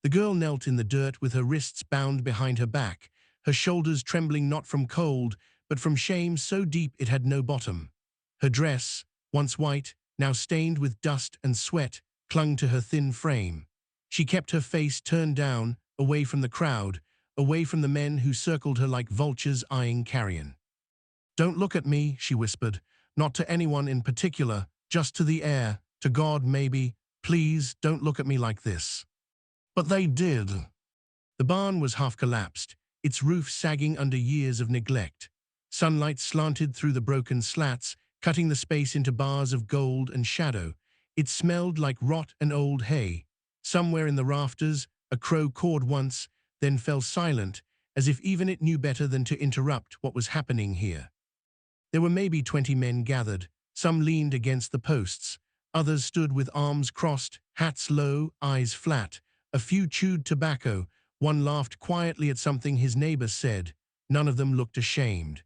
The girl knelt in the dirt with her wrists bound behind her back, her shoulders trembling not from cold, but from shame so deep it had no bottom. Her dress, once white, now stained with dust and sweat, clung to her thin frame. She kept her face turned down, away from the crowd, away from the men who circled her like vultures eyeing carrion. "Don't look at me," she whispered, "not to anyone in particular, just to the air, to God maybe. Please, don't look at me like this." But they did. The barn was half collapsed, its roof sagging under years of neglect. Sunlight slanted through the broken slats, cutting the space into bars of gold and shadow. It smelled like rot and old hay. Somewhere in the rafters, a crow cawed once, then fell silent, as if even it knew better than to interrupt what was happening here. There were maybe 20 men gathered. Some leaned against the posts. Others stood with arms crossed, hats low, eyes flat. A few chewed tobacco. One laughed quietly at something his neighbor said. None of them looked ashamed.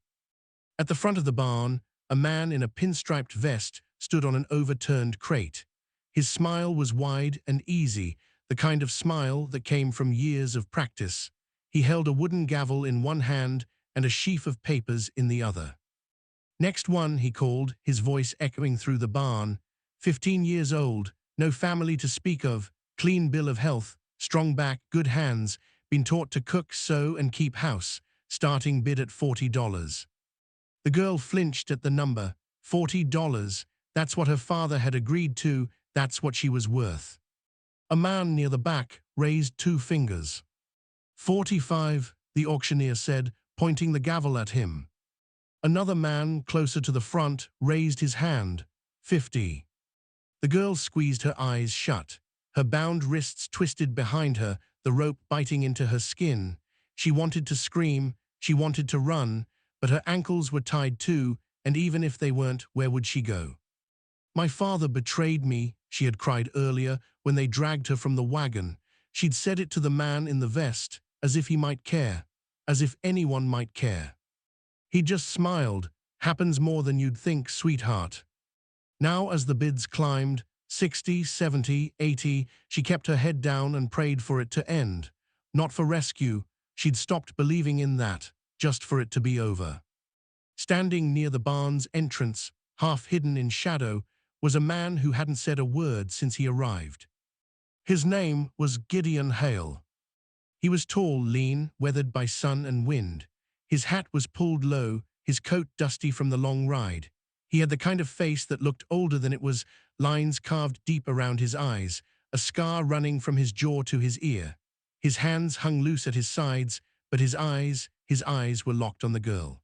At the front of the barn, a man in a pinstriped vest stood on an overturned crate. His smile was wide and easy, the kind of smile that came from years of practice. He held a wooden gavel in one hand and a sheaf of papers in the other. "Next one," he called, his voice echoing through the barn. 15 years old, no family to speak of, clean bill of health, strong back, good hands, been taught to cook, sew, and keep house, starting bid at $40. The girl flinched at the number. $40, that's what her father had agreed to, that's what she was worth. A man near the back raised 2 fingers. "45, the auctioneer said, pointing the gavel at him. Another man, closer to the front, raised his hand. 50. The girl squeezed her eyes shut. Her bound wrists twisted behind her, the rope biting into her skin. She wanted to scream, she wanted to run, but her ankles were tied too, and even if they weren't, where would she go? "My father betrayed me," she had cried earlier when they dragged her from the wagon. She'd said it to the man in the vest, as if he might care, as if anyone might care. He just smiled. "Happens more than you'd think, sweetheart." Now as the bids climbed, 60, 70, 80, she kept her head down and prayed for it to end. Not for rescue. She'd stopped believing in that, just for it to be over. Standing near the barn's entrance, half hidden in shadow, was a man who hadn't said a word since he arrived. His name was Gideon Hale. He was tall, lean, weathered by sun and wind. His hat was pulled low, his coat dusty from the long ride. He had the kind of face that looked older than it was, lines carved deep around his eyes, a scar running from his jaw to his ear. His hands hung loose at his sides, but his eyes were locked on the girl.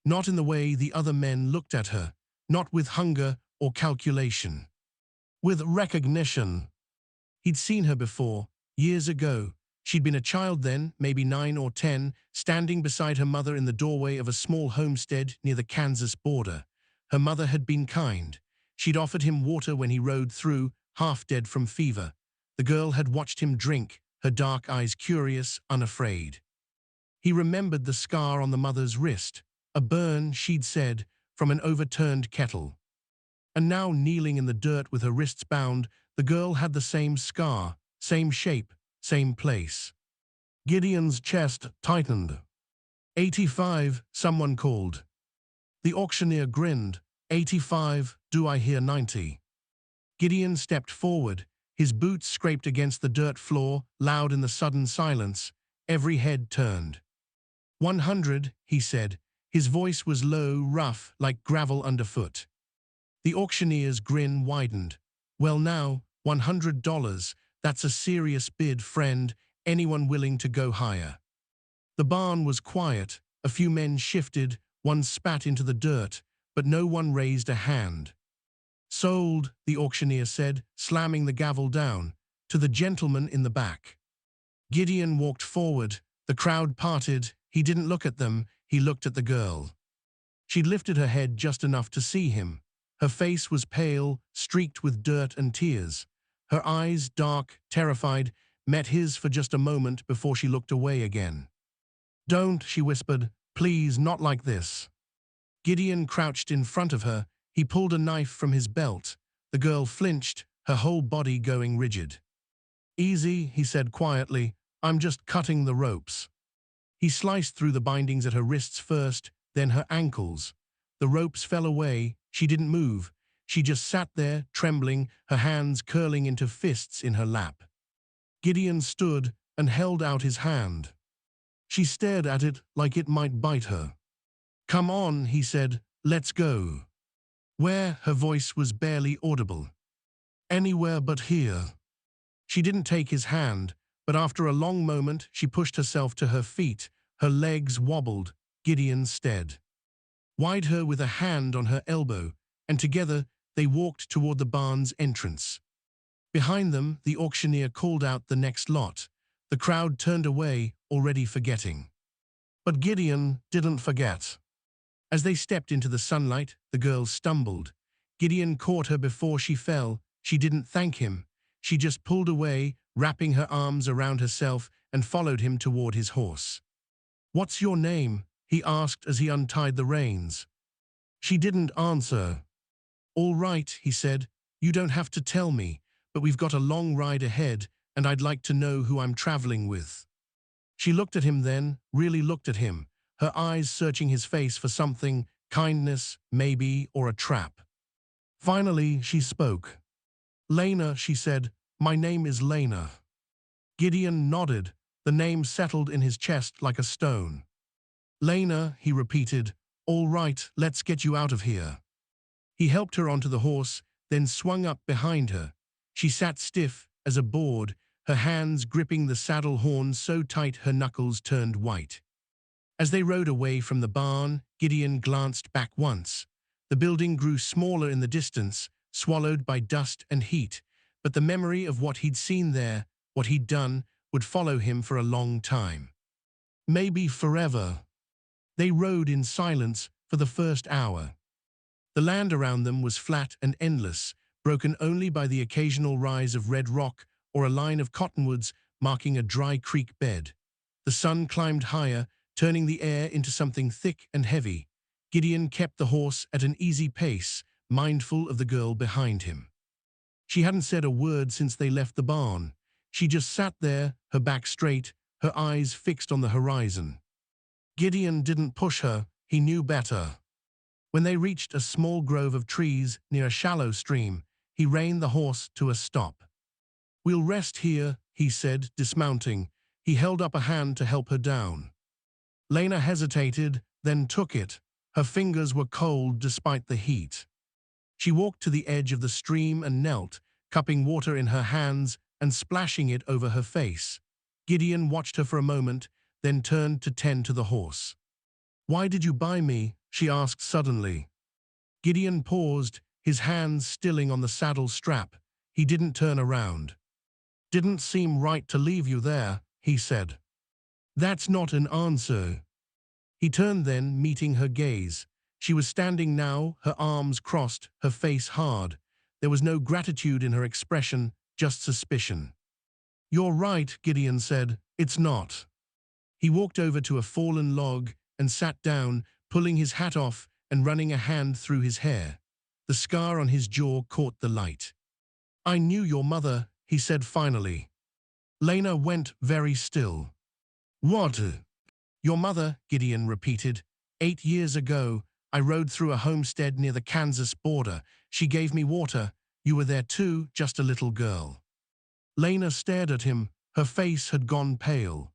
Not in the way the other men looked at her, not with hunger or calculation. With recognition. He'd seen her before, years ago. She'd been a child then, maybe 9 or 10, standing beside her mother in the doorway of a small homestead near the Kansas border. Her mother had been kind. She'd offered him water when he rode through, half dead from fever. The girl had watched him drink, her dark eyes curious, unafraid. He remembered the scar on the mother's wrist, a burn, she'd said, from an overturned kettle. And now, kneeling in the dirt with her wrists bound, the girl had the same scar, same shape, same place. Gideon's chest tightened. 85, someone called. The auctioneer grinned. 85, do I hear 90? Gideon stepped forward. His boots scraped against the dirt floor, loud in the sudden silence. Every head turned. 100, he said. His voice was low, rough, like gravel underfoot. The auctioneer's grin widened. Well now, $100, that's a serious bid, friend. Anyone willing to go higher? The barn was quiet. A few men shifted, one spat into the dirt, but no one raised a hand. Sold, the auctioneer said, slamming the gavel down, to the gentleman in the back. Gideon walked forward. The crowd parted. He didn't look at them, he looked at the girl. She'd lifted her head just enough to see him. Her face was pale, streaked with dirt and tears. Her eyes, dark, terrified, met his for just a moment before she looked away again. "Don't," she whispered. "Please, not like this." Gideon crouched in front of her. He pulled a knife from his belt. The girl flinched, her whole body going rigid. Easy, he said quietly. I'm just cutting the ropes. He sliced through the bindings at her wrists first, then her ankles. The ropes fell away. She didn't move. She just sat there, trembling, her hands curling into fists in her lap. Gideon stood and held out his hand. She stared at it like it might bite her. Come on, he said, let's go. Where? Her voice was barely audible. Anywhere but here. She didn't take his hand, but after a long moment she pushed herself to her feet. Her legs wobbled. Gideon stared. Wide her with a hand on her elbow, and together they walked toward the barn's entrance. Behind them, the auctioneer called out the next lot. The crowd turned away, already forgetting. But Gideon didn't forget. As they stepped into the sunlight, the girl stumbled. Gideon caught her before she fell. She didn't thank him. She just pulled away, wrapping her arms around herself, and followed him toward his horse. What's your name? He asked as he untied the reins. She didn't answer. All right, he said. You don't have to tell me, but we've got a long ride ahead, and I'd like to know who I'm traveling with. She looked at him then, really looked at him, her eyes searching his face for something, kindness, maybe, or a trap. Finally, she spoke. Lena, she said, my name is Lena. Gideon nodded. The name settled in his chest like a stone. Lena, he repeated, all right, let's get you out of here. He helped her onto the horse, then swung up behind her. She sat stiff as a board, her hands gripping the saddle horn so tight her knuckles turned white. As they rode away from the barn, Gideon glanced back once. The building grew smaller in the distance, swallowed by dust and heat, but the memory of what he'd seen there, what he'd done, would follow him for a long time. Maybe forever. They rode in silence for the first hour. The land around them was flat and endless, broken only by the occasional rise of red rock or a line of cottonwoods marking a dry creek bed. The sun climbed higher, turning the air into something thick and heavy. Gideon kept the horse at an easy pace, mindful of the girl behind him. She hadn't said a word since they left the barn. She just sat there, her back straight, her eyes fixed on the horizon. Gideon didn't push her, he knew better. When they reached a small grove of trees near a shallow stream, he reined the horse to a stop. We'll rest here, he said, dismounting. He held up a hand to help her down. Lena hesitated, then took it. Her fingers were cold despite the heat. She walked to the edge of the stream and knelt, cupping water in her hands and splashing it over her face. Gideon watched her for a moment, then turned to tend to the horse. Why did you buy me? She asked suddenly. Gideon paused, his hands stilling on the saddle strap. He didn't turn around. Didn't seem right to leave you there, he said. That's not an answer. He turned then, meeting her gaze. She was standing now, her arms crossed, her face hard. There was no gratitude in her expression, just suspicion. You're right, Gideon said. It's not. He walked over to a fallen log and sat down, pulling his hat off and running a hand through his hair. The scar on his jaw caught the light. I knew your mother, he said finally. Lena went very still. What? Your mother, Gideon repeated. 8 years ago, I rode through a homestead near the Kansas border. She gave me water. You were there too, just a little girl. Lena stared at him. Her face had gone pale.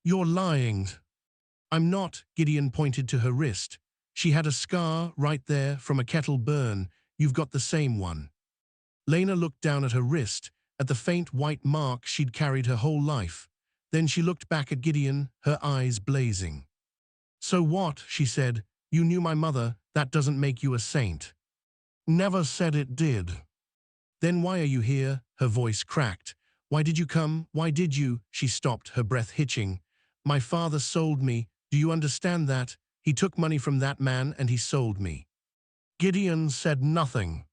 You're lying. I'm not, Gideon pointed to her wrist. She had a scar right there from a kettle burn. You've got the same one. Lena looked down at her wrist, at the faint white mark she'd carried her whole life. Then she looked back at Gideon, her eyes blazing. So what, she said, you knew my mother, that doesn't make you a saint. Never said it did. Then why are you here? Her voice cracked. Why did you come? Why did you? She stopped, her breath hitching. My father sold me. Do you understand that? He took money from that man and he sold me. Gideon said nothing.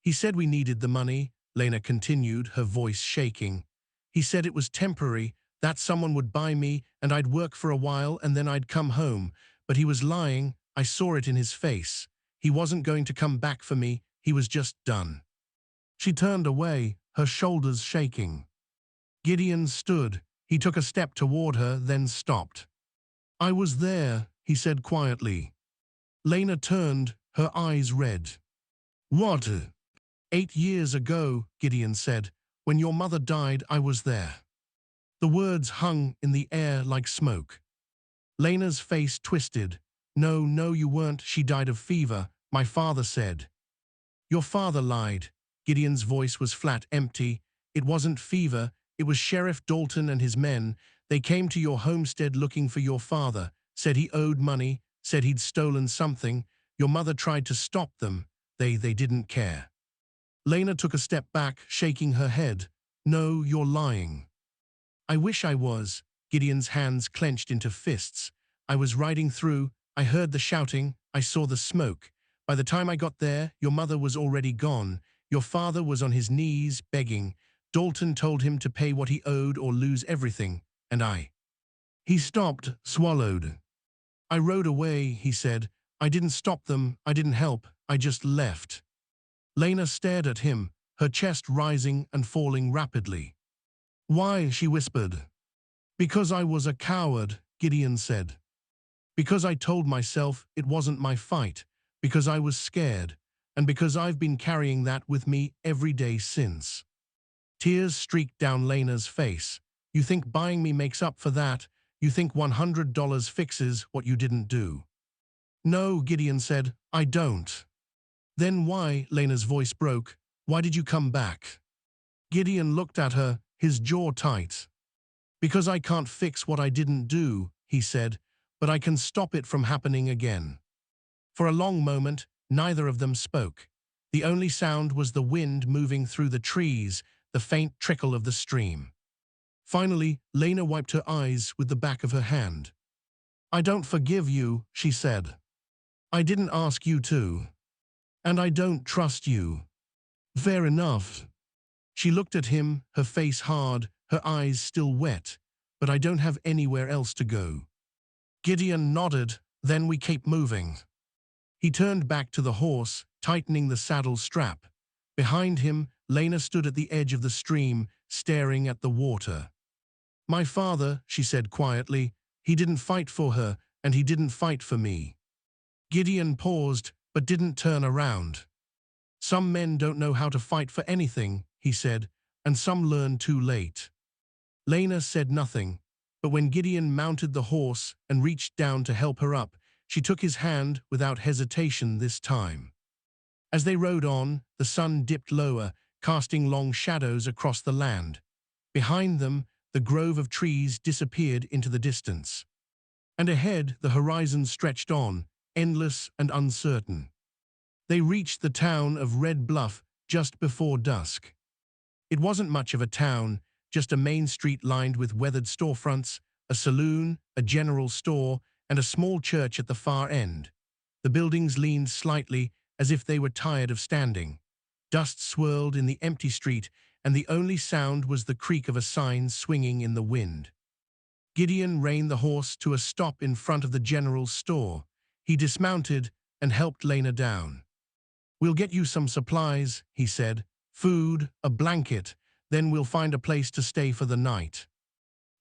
He said we needed the money, Lena continued, her voice shaking. He said it was temporary, that someone would buy me and I'd work for a while and then I'd come home. But he was lying. I saw it in his face. He wasn't going to come back for me. He was just done. She turned away, her shoulders shaking. Gideon stood. He took a step toward her, then stopped. I was there, he said quietly. Lena turned, her eyes red. What? 8 years ago, Gideon said. When your mother died, I was there. The words hung in the air like smoke. Lena's face twisted. No, no, you weren't. She died of fever, my father said. Your father lied. Gideon's voice was flat, empty. It wasn't fever. It was Sheriff Dalton and his men. They came to your homestead looking for your father, said he owed money, said he'd stolen something. Your mother tried to stop them. They didn't care. Lena took a step back, shaking her head. No, you're lying. I wish I was. Gideon's hands clenched into fists. I was riding through. I heard the shouting. I saw the smoke. By the time I got there, your mother was already gone. Your father was on his knees, begging. Dalton told him to pay what he owed or lose everything, and I. He stopped, swallowed. I rode away, he said. I didn't stop them, I didn't help, I just left. Lena stared at him, her chest rising and falling rapidly. Why? She whispered. Because I was a coward, Gideon said. Because I told myself it wasn't my fight, because I was scared, and because I've been carrying that with me every day since. Tears streaked down Lena's face. You think buying me makes up for that? You think $100 fixes what you didn't do? No, Gideon said, I don't. Then why? Lena's voice broke. Why did you come back? Gideon looked at her, his jaw tight. Because I can't fix what I didn't do, he said, but I can stop it from happening again. For a long moment, neither of them spoke. The only sound was the wind moving through the trees, the faint trickle of the stream. Finally, Lena wiped her eyes with the back of her hand. I don't forgive you, she said. I didn't ask you to. And I don't trust you. Fair enough. She looked at him, her face hard, her eyes still wet. But I don't have anywhere else to go. Gideon nodded, then we keep moving. He turned back to the horse, tightening the saddle strap. Behind him, Lena stood at the edge of the stream, staring at the water. My father, she said quietly, he didn't fight for her, and he didn't fight for me. Gideon paused, but didn't turn around. Some men don't know how to fight for anything, he said, and some learn too late. Lena said nothing, but when Gideon mounted the horse and reached down to help her up, she took his hand without hesitation this time. As they rode on, the sun dipped lower, casting long shadows across the land. Behind them, the grove of trees disappeared into the distance. And ahead, the horizon stretched on, endless and uncertain. They reached the town of Red Bluff just before dusk. It wasn't much of a town, just a main street lined with weathered storefronts, a saloon, a general store, and a small church at the far end. The buildings leaned slightly, as if they were tired of standing. Dust swirled in the empty street, and the only sound was the creak of a sign swinging in the wind. Gideon reined the horse to a stop in front of the general store. He dismounted and helped Lena down. We'll get you some supplies, he said. Food, a blanket, then we'll find a place to stay for the night.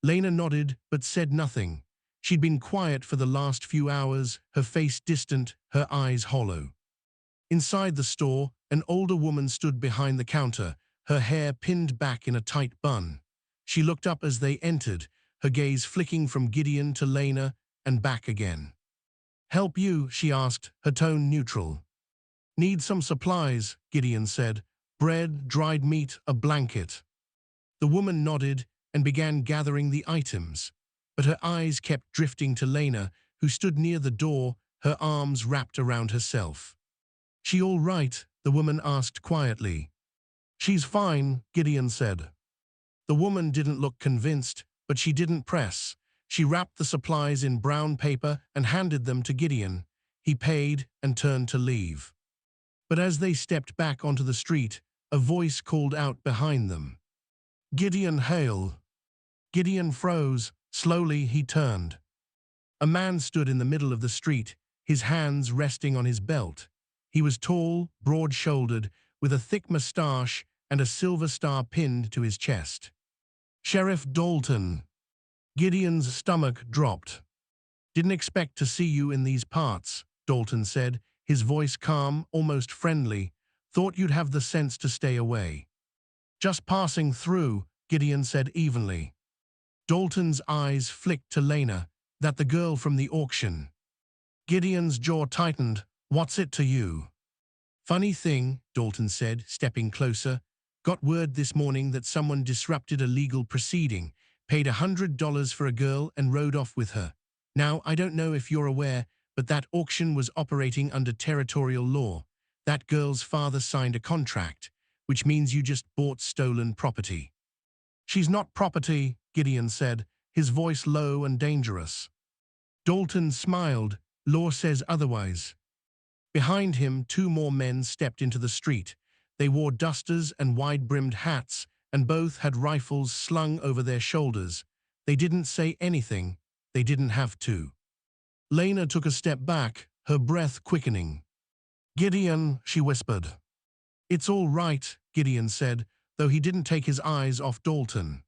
Lena nodded, but said nothing. She'd been quiet for the last few hours, her face distant, her eyes hollow. Inside the store, an older woman stood behind the counter, her hair pinned back in a tight bun. She looked up as they entered, her gaze flicking from Gideon to Lena and back again. Help you? She asked, her tone neutral. Need some supplies, Gideon said. Bread, dried meat, a blanket. The woman nodded and began gathering the items, but her eyes kept drifting to Lena, who stood near the door, her arms wrapped around herself. She all right? The woman asked quietly. She's fine, Gideon said. The woman didn't look convinced, but she didn't press. She wrapped the supplies in brown paper and handed them to Gideon. He paid and turned to leave. But as they stepped back onto the street, a voice called out behind them. Gideon Hale. Gideon froze. Slowly he turned. A man stood in the middle of the street, his hands resting on his belt. He was tall, broad-shouldered, with a thick mustache and a silver star pinned to his chest. Sheriff Dalton. Gideon's stomach dropped. Didn't expect to see you in these parts, Dalton said, his voice calm, almost friendly. Thought you'd have the sense to stay away. Just passing through, Gideon said evenly. Dalton's eyes flicked to Lena, that the girl from the auction. Gideon's jaw tightened. What's it to you? Funny thing, Dalton said, stepping closer. Got word this morning that someone disrupted a legal proceeding, paid $100 for a girl and rode off with her. Now, I don't know if you're aware, but that auction was operating under territorial law. That girl's father signed a contract, which means you just bought stolen property. She's not property, Gideon said, his voice low and dangerous. Dalton smiled. Law says otherwise. Behind him, two more men stepped into the street. They wore dusters and wide-brimmed hats, and both had rifles slung over their shoulders. They didn't say anything. They didn't have to. Lena took a step back, her breath quickening. Gideon, she whispered. It's all right, Gideon said, though he didn't take his eyes off Dalton.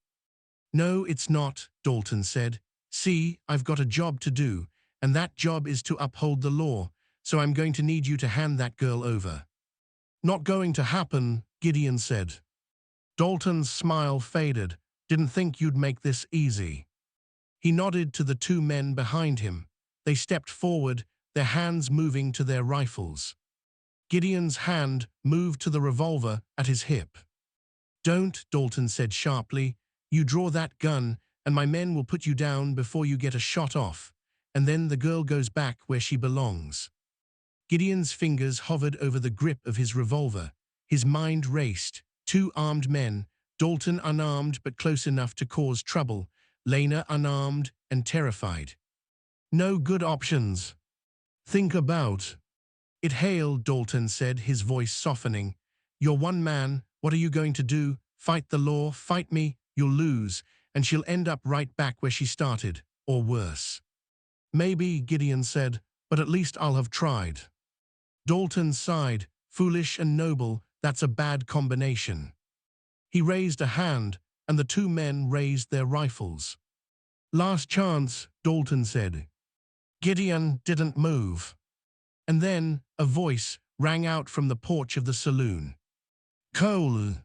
No, it's not, Dalton said. See, I've got a job to do, and that job is to uphold the law, so I'm going to need you to hand that girl over. Not going to happen, Gideon said. Dalton's smile faded. Didn't think you'd make this easy. He nodded to the two men behind him. They stepped forward, their hands moving to their rifles. Gideon's hand moved to the revolver at his hip. Don't, Dalton said sharply. You draw that gun, and my men will put you down before you get a shot off, and then the girl goes back where she belongs. Gideon's fingers hovered over the grip of his revolver. His mind raced. Two armed men, Dalton unarmed but close enough to cause trouble, Lena unarmed and terrified. No good options. Think about. It hailed, Dalton said, his voice softening. You're one man. What are you going to do? Fight the law? Fight me? You'll lose, and she'll end up right back where she started, or worse. Maybe, Gideon said, but at least I'll have tried. Dalton sighed. Foolish and noble, that's a bad combination. He raised a hand, and the two men raised their rifles. Last chance, Dalton said. Gideon didn't move. And then a voice rang out from the porch of the saloon. Cole.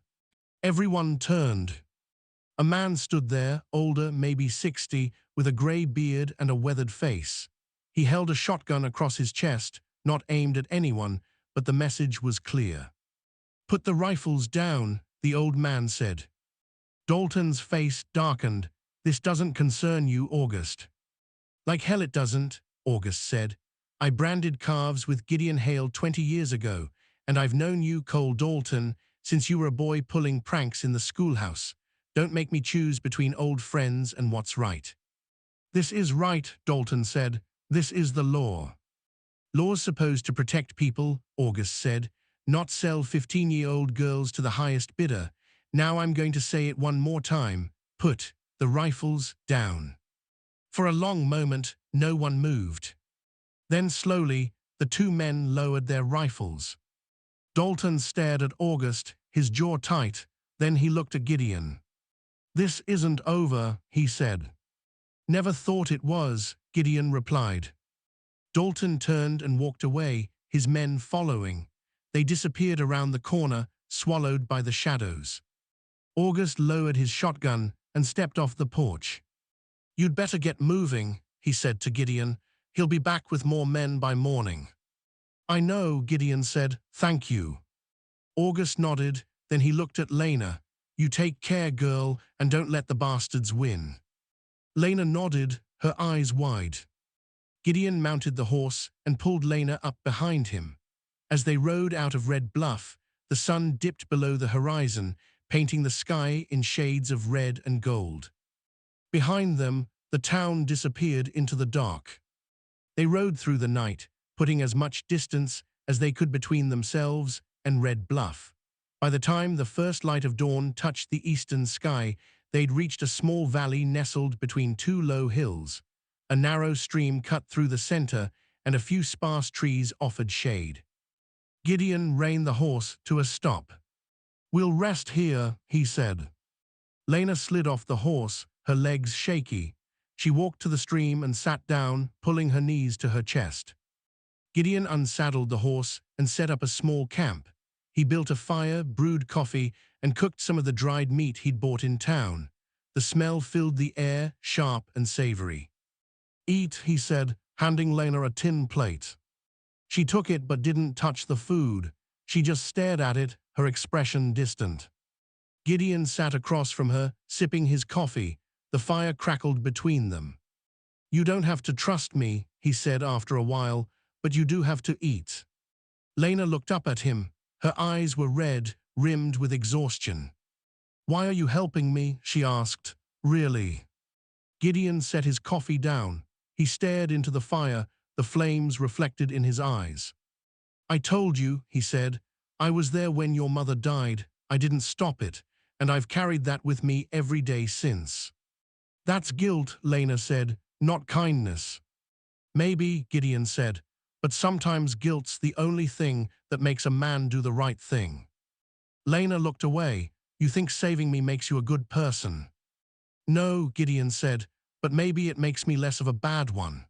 Everyone turned. A man stood there, older, maybe 60, with a grey beard and a weathered face. He held a shotgun across his chest, not aimed at anyone, but the message was clear. Put the rifles down, the old man said. Dalton's face darkened. This doesn't concern you, August. Like hell it doesn't, August said. I branded calves with Gideon Hale 20 years ago, and I've known you, Cole Dalton, since you were a boy pulling pranks in the schoolhouse. Don't make me choose between old friends and what's right. This is right, Dalton said. This is the law. Law's supposed to protect people, August said, not sell 15-year-old girls to the highest bidder. Now I'm going to say it one more time. Put the rifles down. For a long moment, no one moved. Then slowly, the two men lowered their rifles. Dalton stared at August, his jaw tight. Then he looked at Gideon. This isn't over, he said. Never thought it was, Gideon replied. Dalton turned and walked away, his men following. They disappeared around the corner, swallowed by the shadows. August lowered his shotgun and stepped off the porch. You'd better get moving, he said to Gideon. He'll be back with more men by morning. I know, Gideon said. Thank you. August nodded, then he looked at Lena. You take care, girl, and don't let the bastards win. Lena nodded, her eyes wide. Gideon mounted the horse and pulled Lena up behind him. As they rode out of Red Bluff, the sun dipped below the horizon, painting the sky in shades of red and gold. Behind them, the town disappeared into the dark. They rode through the night, putting as much distance as they could between themselves and Red Bluff. By the time the first light of dawn touched the eastern sky, they'd reached a small valley nestled between two low hills. A narrow stream cut through the center, and a few sparse trees offered shade. Gideon reined the horse to a stop. We'll rest here, he said. Lena slid off the horse, her legs shaky. She walked to the stream and sat down, pulling her knees to her chest. Gideon unsaddled the horse and set up a small camp. He built a fire, brewed coffee, and cooked some of the dried meat he'd bought in town. The smell filled the air, sharp and savory. "Eat," he said, handing Lena a tin plate. She took it but didn't touch the food. She just stared at it, her expression distant. Gideon sat across from her, sipping his coffee. The fire crackled between them. "You don't have to trust me," he said after a while, "but you do have to eat." Lena looked up at him. Her eyes were red, rimmed with exhaustion. "Why are you helping me?" she asked. "Really?" Gideon set his coffee down. He stared into the fire, the flames reflected in his eyes. "I told you," he said. "I was there when your mother died. I didn't stop it, and I've carried that with me every day since." "That's guilt," Lena said, "not kindness." "Maybe," Gideon said, "but sometimes guilt's the only thing that makes a man do the right thing." Lena looked away. "You think saving me makes you a good person?" "No," Gideon said, "but maybe it makes me less of a bad one."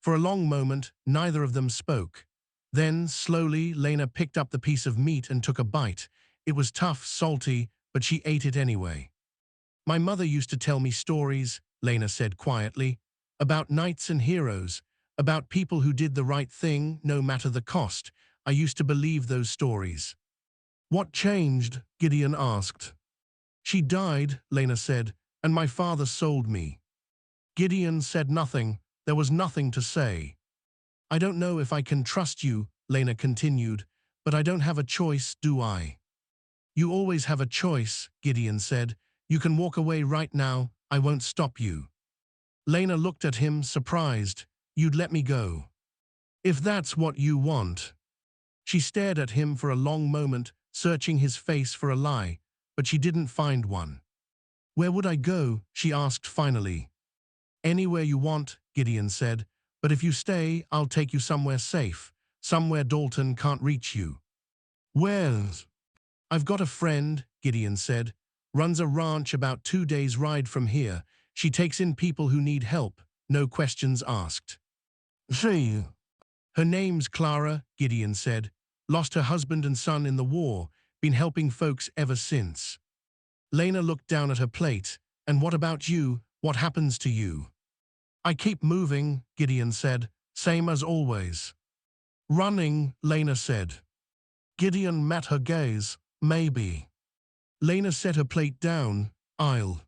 For a long moment, neither of them spoke. Then, slowly, Lena picked up the piece of meat and took a bite. It was tough, salty, but she ate it anyway. "My mother used to tell me stories," Lena said quietly, "about knights and heroes, about people who did the right thing, no matter the cost. I used to believe those stories." "What changed?" Gideon asked. "She died," Lena said, "and my father sold me." Gideon said nothing. There was nothing to say. "I don't know if I can trust you," Lena continued, "but I don't have a choice, do I?" "You always have a choice," Gideon said. "You can walk away right now. I won't stop you." Lena looked at him, surprised. "You'd let me go?" "If that's what you want." She stared at him for a long moment, searching his face for a lie, but she didn't find one. "Where would I go?" she asked finally. "Anywhere you want," Gideon said, "but if you stay, I'll take you somewhere safe, somewhere Dalton can't reach you." "Where's?" "I've got a friend," Gideon said, "runs a ranch about 2 days' ride from here. She takes in people who need help, no questions asked." "She?" "Her name's Clara," Gideon said. "Lost her husband and son in the war, been helping folks ever since." Lena looked down at her plate. "And what about you? What happens to you?" "I keep moving," Gideon said. "Same as always." "Running," Lena said. Gideon met her gaze. "Maybe." Lena set her plate down. "I'll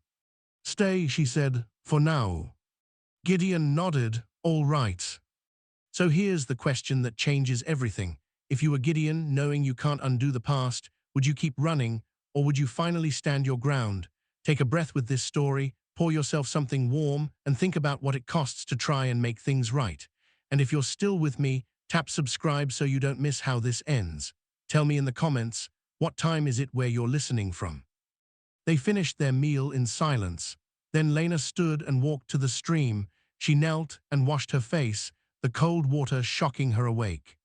stay," she said, "for now." Gideon nodded. "All right." So here's the question that changes everything. If you were Gideon, knowing you can't undo the past, would you keep running, or would you finally stand your ground? Take a breath with this story, pour yourself something warm, and think about what it costs to try and make things right. And if you're still with me, tap subscribe so you don't miss how this ends. Tell me in the comments, what time is it where you're listening from? They finished their meal in silence. Then Lena stood and walked to the stream. She knelt and washed her face, the cold water shocking her awake.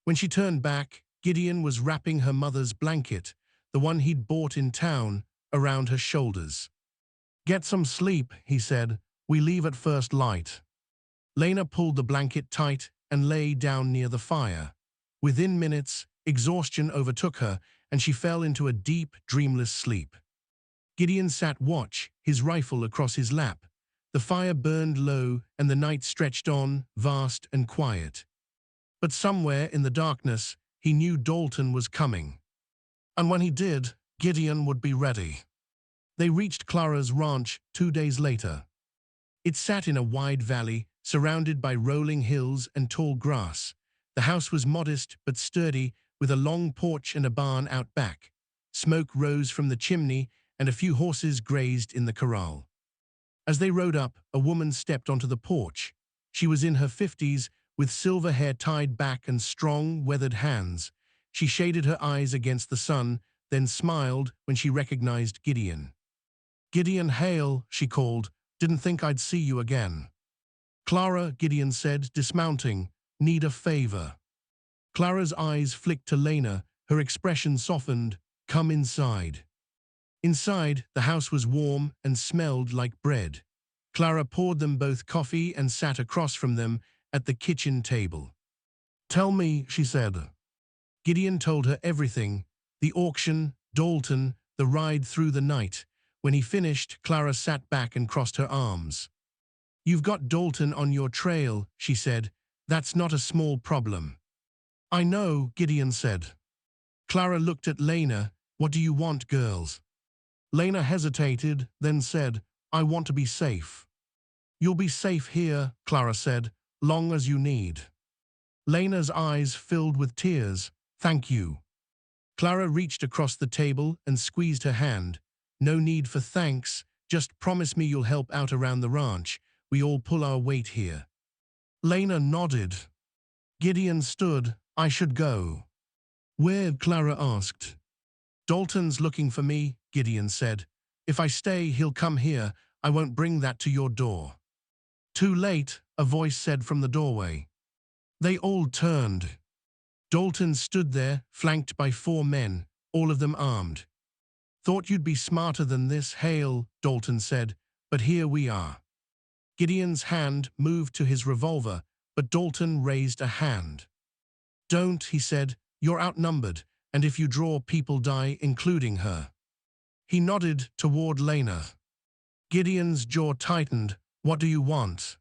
When she turned back, Gideon was wrapping her mother's blanket, the one he'd bought in town, around her shoulders. "Get some sleep," he said. "We leave at first light." Lena pulled the blanket tight and lay down near the fire. Within minutes, exhaustion overtook her, and she fell into a deep, dreamless sleep. Gideon sat watch, his rifle across his lap. The fire burned low, and the night stretched on, vast and quiet. But somewhere in the darkness, he knew Dalton was coming. And when he did, Gideon would be ready. They reached Clara's ranch 2 days later. It sat in a wide valley, surrounded by rolling hills and tall grass. The house was modest but sturdy, with a long porch and a barn out back. Smoke rose from the chimney, and a few horses grazed in the corral. As they rode up, a woman stepped onto the porch. She was in her 50s, with silver hair tied back and strong, weathered hands. She shaded her eyes against the sun, then smiled when she recognized Gideon. "Gideon Hale," she called. "Didn't think I'd see you again." "Clara," Gideon said, dismounting, "need a favor." Clara's eyes flicked to Lena, her expression softened. "Come inside." Inside, the house was warm and smelled like bread. Clara poured them both coffee and sat across from them at the kitchen table. "Tell me," she said. Gideon told her everything: the auction, Dalton, the ride through the night. When he finished, Clara sat back and crossed her arms. "You've got Dalton on your trail," she said. "That's not a small problem." "I know," Gideon said. Clara looked at Lena. "What do you want, girls?" Lena hesitated, then said, "I want to be safe." "You'll be safe here," Clara said, "long as you need." Lena's eyes filled with tears. "Thank you." Clara reached across the table and squeezed her hand. "No need for thanks. Just promise me you'll help out around the ranch. We all pull our weight here." Lena nodded. Gideon stood. "I should go." "Where?" Clara asked. "Dalton's looking for me," Gideon said. "If I stay, he'll come here. I won't bring that to your door." "Too late," a voice said from the doorway. They all turned. Dalton stood there, flanked by 4 men, all of them armed. "Thought you'd be smarter than this, Hale," Dalton said, "but here we are." Gideon's hand moved to his revolver, but Dalton raised a hand. "Don't," he said. "You're outnumbered, and if you draw, people die, including her." He nodded toward Lena. Gideon's jaw tightened. "What do you want?"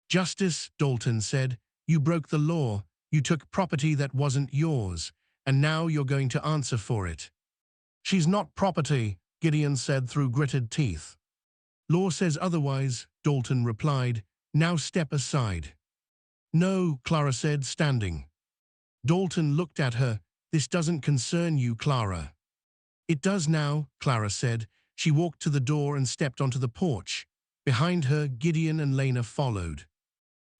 "Justice," Dalton said. "You broke the law. You took property that wasn't yours, and now you're going to answer for it." "She's not property," Gideon said through gritted teeth. "Law says otherwise," Dalton replied. "Now step aside." "No," Clara said, standing. Dalton looked at her. "This doesn't concern you, Clara." "It does now," Clara said. She walked to the door and stepped onto the porch. Behind her, Gideon and Lena followed.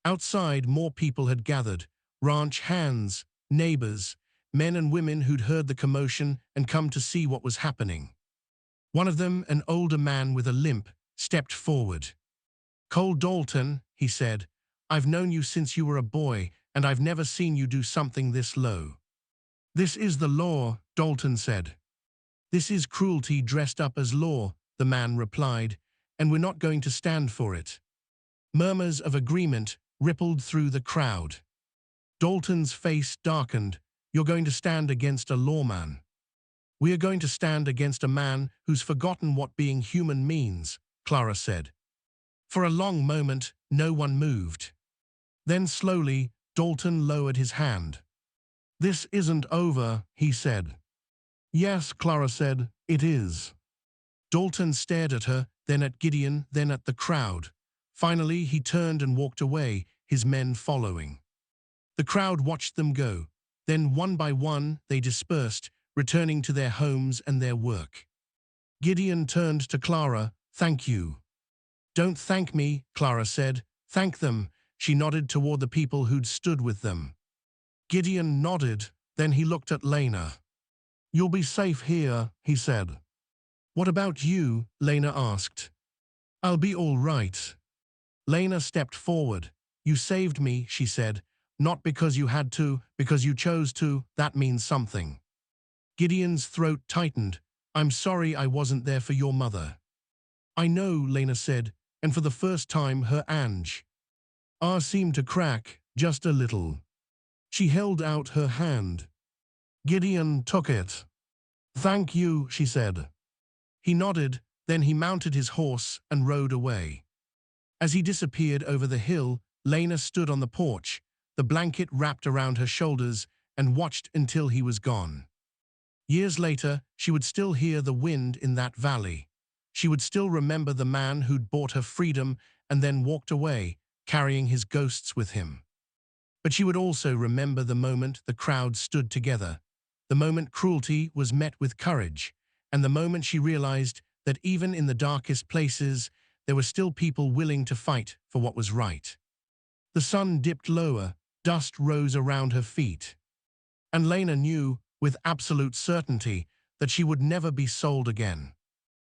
Outside, more people had gathered. Ranch hands, neighbors, men and women who'd heard the commotion and come to see what was happening. One of them, an older man with a limp, stepped forward. "Cole Dalton," he said, "I've known you since you were a boy, and I've never seen you do something this low." "This is the law," Dalton said. "This is cruelty dressed up as law," the man replied, "and we're not going to stand for it." Murmurs of agreement rippled through the crowd. Dalton's face darkened. "You're going to stand against a lawman." "We are going to stand against a man who's forgotten what being human means," Clara said. For a long moment, no one moved. Then slowly, Dalton lowered his hand. "This isn't over," he said. "Yes," Clara said, "it is." Dalton stared at her, then at Gideon, then at the crowd. Finally, he turned and walked away, his men following. The crowd watched them go. Then, one by one, they dispersed, returning to their homes and their work. Gideon turned to Clara. "Thank you." "Don't thank me," Clara said. "Thank them." She nodded toward the people who'd stood with them. Gideon nodded. Then he looked at Lena. "You'll be safe here," he said. "What about you?" Lena asked. "I'll be all right." Lena stepped forward. "You saved me," she said. "Not because you had to, because you chose to. That means something." Gideon's throat tightened. "I'm sorry I wasn't there for your mother." "I know," Lena said, and for the first time her Ange seemed to crack, just a little. She held out her hand. Gideon took it. "Thank you," she said. He nodded, then he mounted his horse and rode away. As he disappeared over the hill, Lena stood on the porch, the blanket wrapped around her shoulders, and watched until he was gone. Years later, she would still hear the wind in that valley. She would still remember the man who'd bought her freedom and then walked away, carrying his ghosts with him. But she would also remember the moment the crowd stood together, the moment cruelty was met with courage, and the moment she realized that even in the darkest places, there were still people willing to fight for what was right. The sun dipped lower, dust rose around her feet. And Lena knew, with absolute certainty, that she would never be sold again.